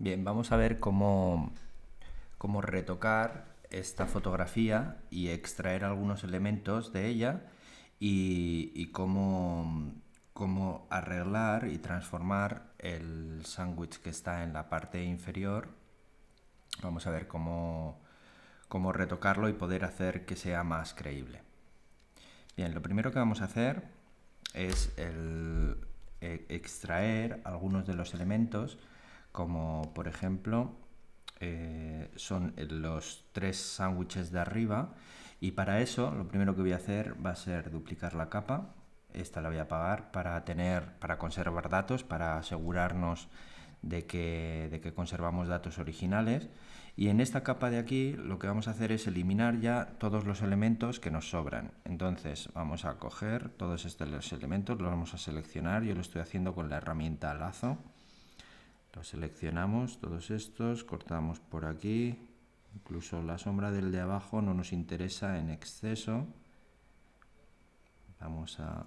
Bien, vamos a ver cómo retocar esta fotografía y extraer algunos elementos de ella y cómo arreglar y transformar el sándwich que está en la parte inferior. Vamos a ver cómo retocarlo y poder hacer que sea más creíble. Bien, lo primero que vamos a hacer es extraer algunos de los elementos, como por ejemplo son los tres sándwiches de arriba, y para eso lo primero que voy a hacer va a ser duplicar la capa. Esta la voy a apagar para conservar datos, para asegurarnos de que conservamos datos originales. Y en esta capa de aquí lo que vamos a hacer es eliminar ya todos los elementos que nos sobran. Entonces vamos a coger todos estos elementos, los vamos a seleccionar. Yo lo estoy haciendo con la herramienta lazo. Los seleccionamos todos estos, cortamos por aquí. Incluso la sombra del de abajo no nos interesa en exceso. Vamos a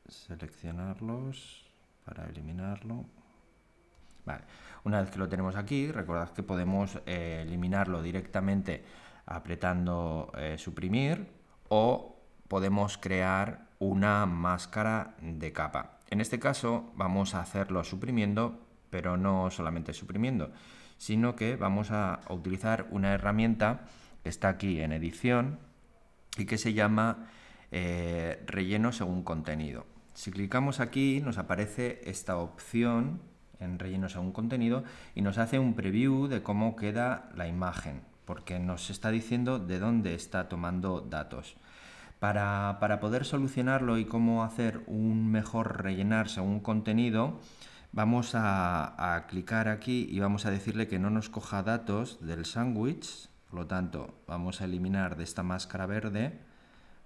seleccionarlos para eliminarlo. Vale. Una vez que lo tenemos aquí, recordad que podemos eliminarlo directamente apretando suprimir, o podemos crear una máscara de capa. En este caso vamos a hacerlo suprimiendo, pero no solamente suprimiendo, sino que vamos a utilizar una herramienta que está aquí en edición y que se llama relleno según contenido. Si clicamos aquí nos aparece esta opción en relleno según contenido y nos hace un preview de cómo queda la imagen, porque nos está diciendo de dónde está tomando datos. Para poder solucionarlo y cómo hacer un mejor rellenar según contenido, vamos a clicar aquí y vamos a decirle que no nos coja datos del sándwich. Por lo tanto, vamos a eliminar de esta máscara verde,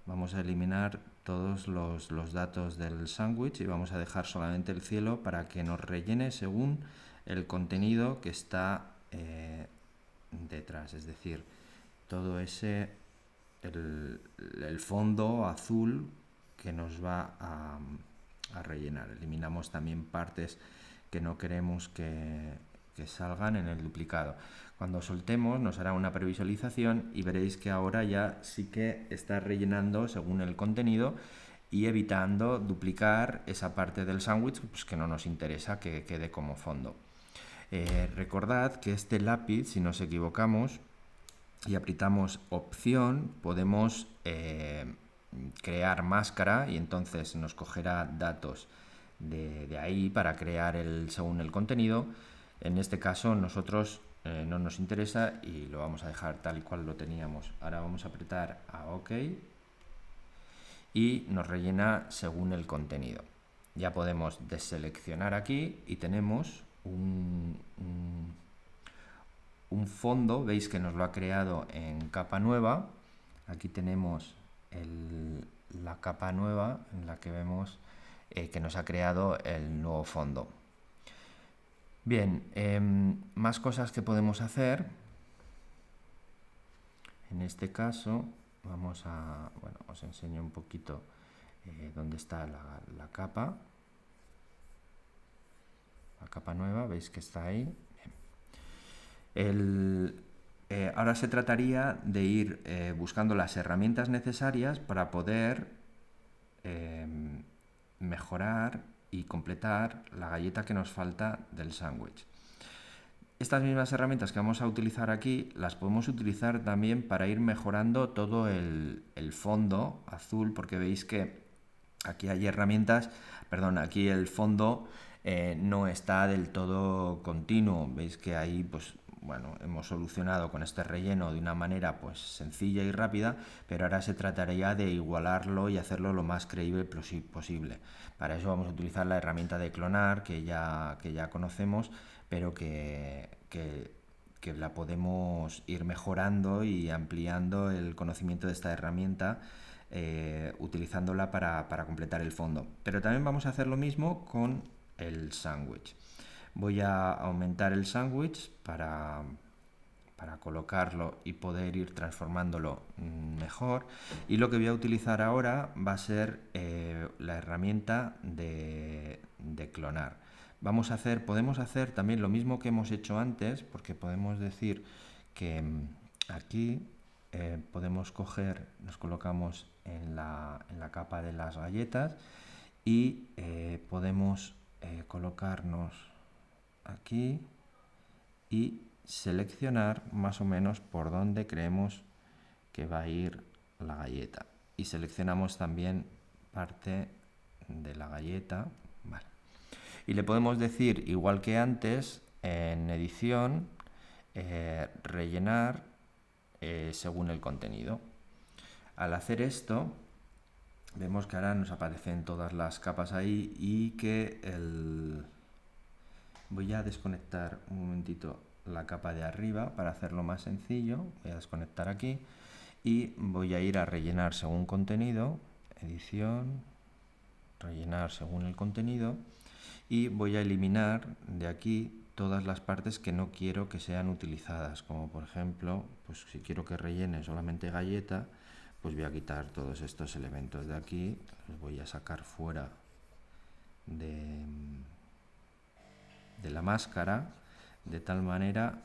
vamos a eliminar todos los datos del sándwich y vamos a dejar solamente el cielo para que nos rellene según el contenido que está detrás. Es decir, todo ese, el fondo azul que nos va a rellenar. Eliminamos también partes que no queremos que salgan en el duplicado. Cuando soltemos nos hará una previsualización y veréis que ahora ya sí que está rellenando según el contenido y evitando duplicar esa parte del sándwich pues, que no nos interesa que quede como fondo. Recordad que este lápiz, si nos equivocamos y apretamos opción, podemos crear máscara y entonces nos cogerá datos de ahí para crear según el contenido. En este caso nosotros no nos interesa y lo vamos a dejar tal y cual lo teníamos. Ahora vamos a apretar a OK y nos rellena según el contenido. Ya podemos deseleccionar aquí y tenemos un fondo. Veis que nos lo ha creado en capa nueva. Aquí tenemos la capa nueva en la que vemos que nos ha creado el nuevo fondo. Bien, más cosas que podemos hacer. En este caso vamos a, bueno, os enseño un poquito dónde está la capa nueva. Veis que está ahí. Ahora se trataría de ir buscando las herramientas necesarias para poder mejorar y completar la galleta que nos falta del sándwich. Estas mismas herramientas que vamos a utilizar aquí las podemos utilizar también para ir mejorando todo el fondo azul, porque veis que aquí hay herramientas, perdón, aquí el fondo no está del todo continuo. Veis que ahí pues bueno, hemos solucionado con este relleno de una manera pues sencilla y rápida, pero ahora se trataría de igualarlo y hacerlo lo más creíble posible. Para eso vamos a utilizar la herramienta de clonar que ya conocemos, pero que la podemos ir mejorando y ampliando el conocimiento de esta herramienta utilizándola para completar el fondo. Pero también vamos a hacer lo mismo con el sándwich. Voy a aumentar el sándwich para colocarlo y poder ir transformándolo mejor, y lo que voy a utilizar ahora va a ser la herramienta de clonar. podemos hacer también lo mismo que hemos hecho antes, porque podemos decir que aquí podemos coger, nos colocamos en la capa de las galletas y podemos colocarnos aquí y seleccionar más o menos por dónde creemos que va a ir la galleta. Y seleccionamos también parte de la galleta. Vale. Y le podemos decir, igual que antes, en edición, rellenar según el contenido. Al hacer esto, vemos que ahora nos aparecen todas las capas ahí y que voy a desconectar un momentito la capa de arriba para hacerlo más sencillo. Voy a desconectar aquí y voy a ir a rellenar según contenido, edición, rellenar según el contenido, y voy a eliminar de aquí todas las partes que no quiero que sean utilizadas, como por ejemplo, pues si quiero que rellene solamente galleta, pues voy a quitar todos estos elementos de aquí, los voy a sacar fuera de la máscara, de tal manera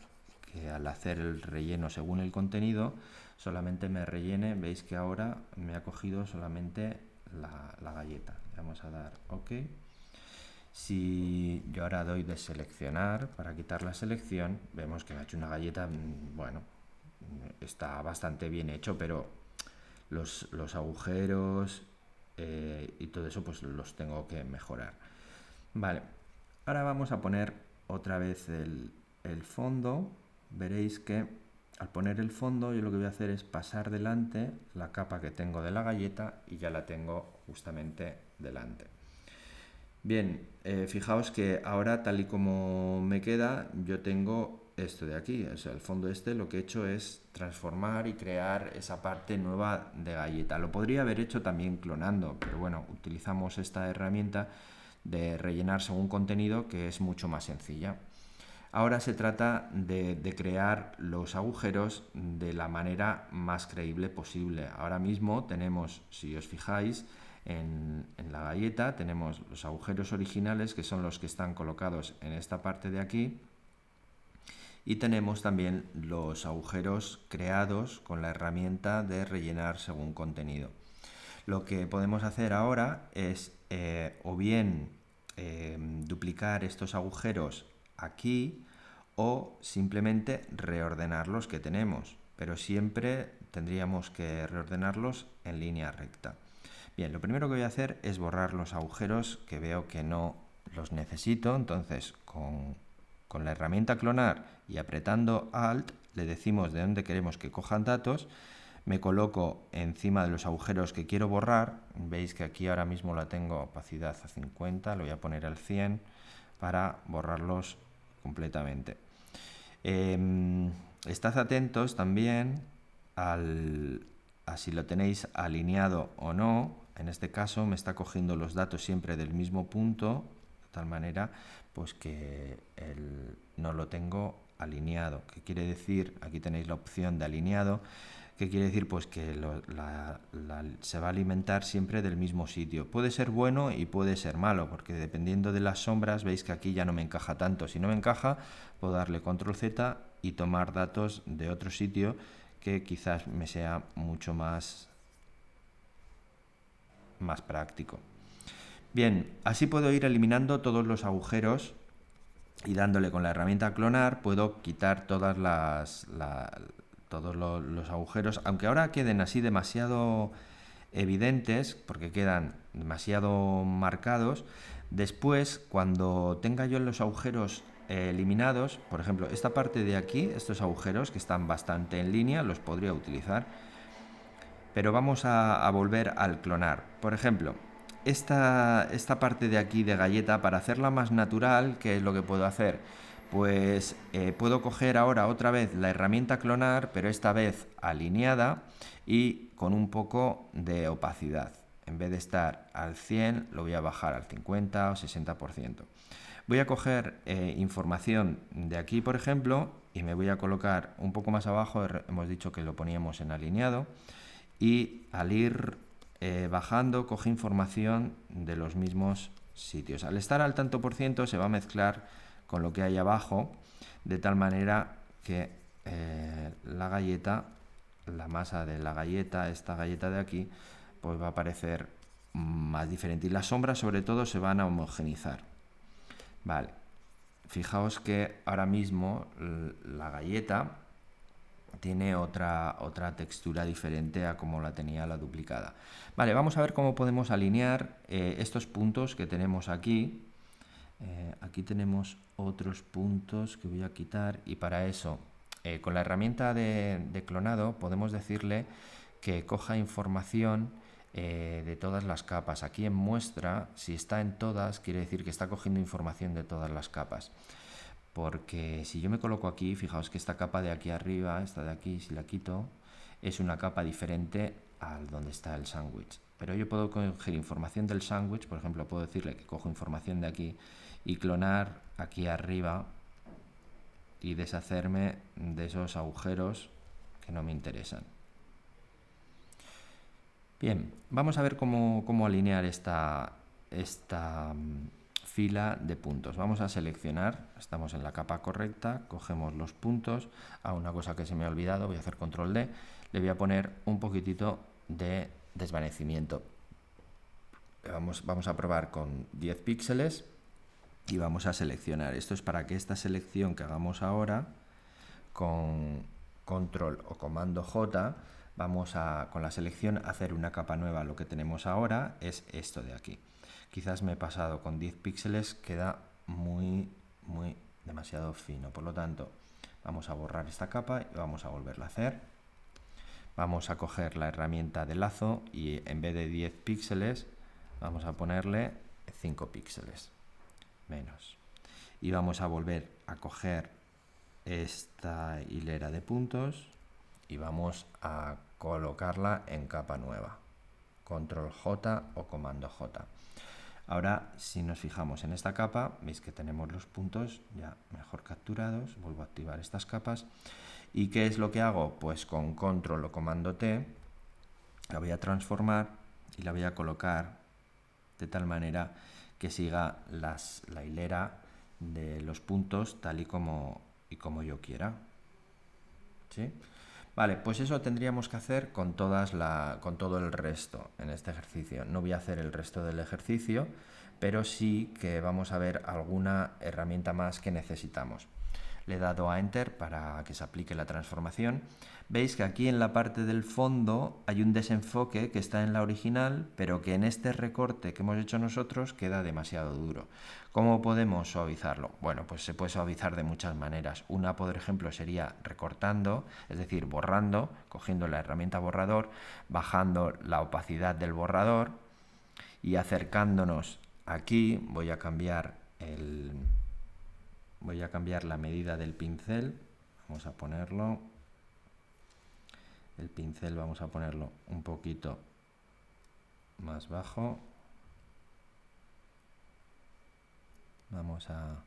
que al hacer el relleno según el contenido solamente me rellene. Veis que ahora me ha cogido solamente la galleta. Vamos a dar OK. Si yo ahora doy de seleccionar para quitar la selección, vemos que me ha hecho una galleta, bueno, está bastante bien hecho, pero los agujeros y todo eso pues los tengo que mejorar. Vale, ahora vamos a poner otra vez el fondo. Veréis que al poner el fondo yo lo que voy a hacer es pasar delante la capa que tengo de la galleta y ya la tengo justamente delante. Bien, fijaos que ahora tal y como me queda, yo tengo esto de aquí, o sea, el fondo este, lo que he hecho es transformar y crear esa parte nueva de galleta. Lo podría haber hecho también clonando, pero bueno, utilizamos esta herramienta de rellenar según contenido, que es mucho más sencilla. Ahora se trata de crear los agujeros de la manera más creíble posible. Ahora mismo tenemos, si os fijáis, en la galleta tenemos los agujeros originales, que son los que están colocados en esta parte de aquí, y tenemos también los agujeros creados con la herramienta de rellenar según contenido. Lo que podemos hacer ahora es o bien duplicar estos agujeros aquí o simplemente reordenar los que tenemos, pero siempre tendríamos que reordenarlos en línea recta. Bien, lo primero que voy a hacer es borrar los agujeros que veo que no los necesito. Entonces con la herramienta clonar y apretando Alt le decimos de dónde queremos que cojan datos. Me coloco encima de los agujeros que quiero borrar. Veis que aquí ahora mismo la tengo opacidad a 50, lo voy a poner al 100 para borrarlos completamente. Estad atentos también a si lo tenéis alineado o no. En este caso me está cogiendo los datos siempre del mismo punto, de tal manera pues que no lo tengo alineado. ¿Qué quiere decir? Aquí tenéis la opción de alineado. ¿Qué quiere decir? Pues que se va a alimentar siempre del mismo sitio. Puede ser bueno y puede ser malo, porque dependiendo de las sombras, veis que aquí ya no me encaja tanto. Si no me encaja, puedo darle control Z y tomar datos de otro sitio que quizás me sea mucho más práctico. Bien, así puedo ir eliminando todos los agujeros y dándole con la herramienta clonar puedo quitar todos los agujeros, aunque ahora queden así demasiado evidentes porque quedan demasiado marcados. Después, cuando tenga yo los agujeros eliminados, por ejemplo, esta parte de aquí, estos agujeros que están bastante en línea, los podría utilizar. Pero vamos a volver al clonar. Por ejemplo, esta parte de aquí de galleta, para hacerla más natural, ¿qué es lo que puedo hacer? Pues puedo coger ahora otra vez la herramienta clonar, pero esta vez alineada y con un poco de opacidad. En vez de estar al 100, lo voy a bajar al 50 o 60%. Voy a coger información de aquí, por ejemplo, y me voy a colocar un poco más abajo. Hemos dicho que lo poníamos en alineado. Y al ir bajando, coge información de los mismos sitios. Al estar al tanto por ciento se va a mezclar con lo que hay abajo, de tal manera que la galleta, la masa de la galleta, esta galleta de aquí, pues va a parecer más diferente. Y las sombras sobre todo se van a homogenizar. Vale, fijaos que ahora mismo la galleta tiene otra textura diferente a como la tenía la duplicada. Vale, vamos a ver cómo podemos alinear estos puntos que tenemos aquí. Aquí tenemos otros puntos que voy a quitar y para eso con la herramienta de clonado podemos decirle que coja información de todas las capas. Aquí en muestra, si está en todas, quiere decir que está cogiendo información de todas las capas. Porque si yo me coloco aquí, fijaos que esta capa de aquí arriba, esta de aquí, si la quito, es una capa diferente al donde está el sándwich. Pero yo puedo coger información del sándwich, por ejemplo, puedo decirle que cojo información de aquí y clonar aquí arriba y deshacerme de esos agujeros que no me interesan. Bien, vamos a ver cómo alinear esta fila de puntos. Vamos a seleccionar, estamos en la capa correcta, cogemos los puntos. Una cosa que se me ha olvidado, voy a hacer control D, le voy a poner un poquitito de desvanecimiento. Vamos a probar con 10 píxeles y vamos a seleccionar. Esto es para que esta selección que hagamos ahora con control o comando J, vamos a con la selección hacer una capa nueva. Lo que tenemos ahora es esto de aquí. Quizás me he pasado con 10 píxeles, queda muy demasiado fino. Por lo tanto, vamos a borrar esta capa y vamos a volverla a hacer. Vamos a coger la herramienta de lazo y en vez de 10 píxeles vamos a ponerle 5 píxeles menos. Y vamos a volver a coger esta hilera de puntos y vamos a colocarla en capa nueva. Control J o comando J. Ahora, si nos fijamos en esta capa, veis que tenemos los puntos ya mejor capturados. Vuelvo a activar estas capas. ¿Y qué es lo que hago? Pues con control o comando T la voy a transformar y la voy a colocar de tal manera que siga la hilera de los puntos tal y como yo quiera. ¿Sí? Vale, pues eso tendríamos que hacer con todo el resto en este ejercicio. No voy a hacer el resto del ejercicio, pero sí que vamos a ver alguna herramienta más que necesitamos. Le he dado a Enter para que se aplique la transformación. Veis que aquí en la parte del fondo hay un desenfoque que está en la original, pero que en este recorte que hemos hecho nosotros queda demasiado duro. ¿Cómo podemos suavizarlo? Bueno, pues se puede suavizar de muchas maneras. Una, por ejemplo, sería recortando, es decir, borrando, cogiendo la herramienta borrador, bajando la opacidad del borrador y acercándonos aquí. Voy a cambiar la medida del pincel. Vamos a ponerlo. El pincel vamos a ponerlo un poquito más bajo. Vamos a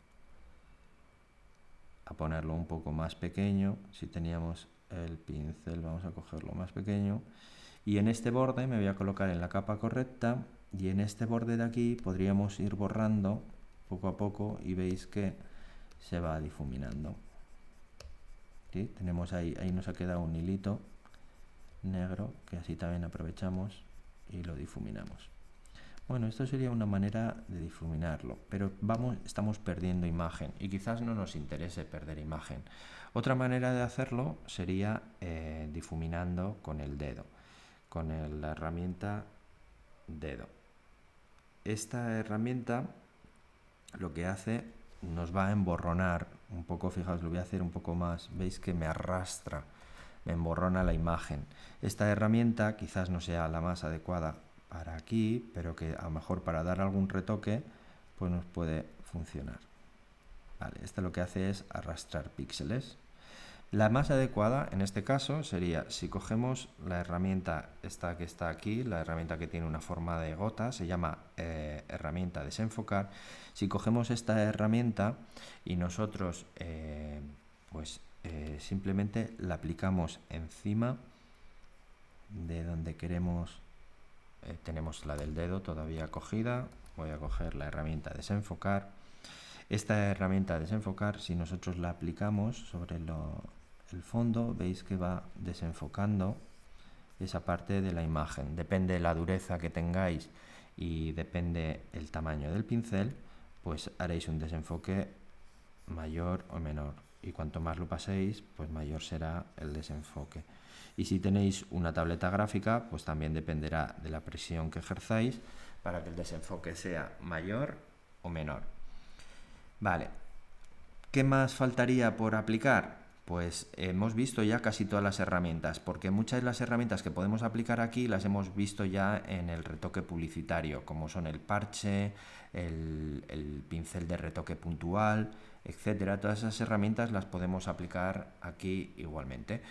ponerlo un poco más pequeño. Si teníamos el pincel, vamos a cogerlo más pequeño. Y en este borde me voy a colocar en la capa correcta. Y en este borde de aquí podríamos ir borrando poco a poco y veis que se va difuminando. ¿Sí? Tenemos ahí nos ha quedado un hilito negro que así también aprovechamos y lo difuminamos. Bueno, esto sería una manera de difuminarlo, pero estamos perdiendo imagen y quizás no nos interese perder imagen. Otra manera de hacerlo sería difuminando con el dedo, con la herramienta dedo. Esta herramienta lo que hace, nos va a emborronar un poco, fijaos, lo voy a hacer un poco más, veis que me arrastra, me emborrona la imagen. Esta herramienta quizás no sea la más adecuada para aquí, pero que a lo mejor para dar algún retoque pues nos puede funcionar. Vale, esto lo que hace es arrastrar píxeles. La más adecuada en este caso sería si cogemos la herramienta esta que está aquí, la herramienta que tiene una forma de gota, se llama herramienta desenfocar. Si cogemos esta herramienta y nosotros simplemente la aplicamos encima de donde queremos, tenemos la del dedo todavía cogida, voy a coger la herramienta desenfocar. Esta herramienta desenfocar, si nosotros la aplicamos sobre el fondo, veis que va desenfocando esa parte de la imagen. Depende de la dureza que tengáis y depende el tamaño del pincel, pues haréis un desenfoque mayor o menor. Y cuanto más lo paséis, pues mayor será el desenfoque. Y si tenéis una tableta gráfica, pues también dependerá de la presión que ejerzáis para que el desenfoque sea mayor o menor. Vale, ¿qué más faltaría por aplicar? Pues hemos visto ya casi todas las herramientas, porque muchas de las herramientas que podemos aplicar aquí las hemos visto ya en el retoque publicitario, como son el parche, el pincel de retoque puntual, etcétera. Todas esas herramientas las podemos aplicar aquí igualmente.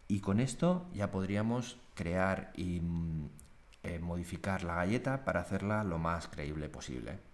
Y con esto ya podríamos crear y modificar la galleta para hacerla lo más creíble posible.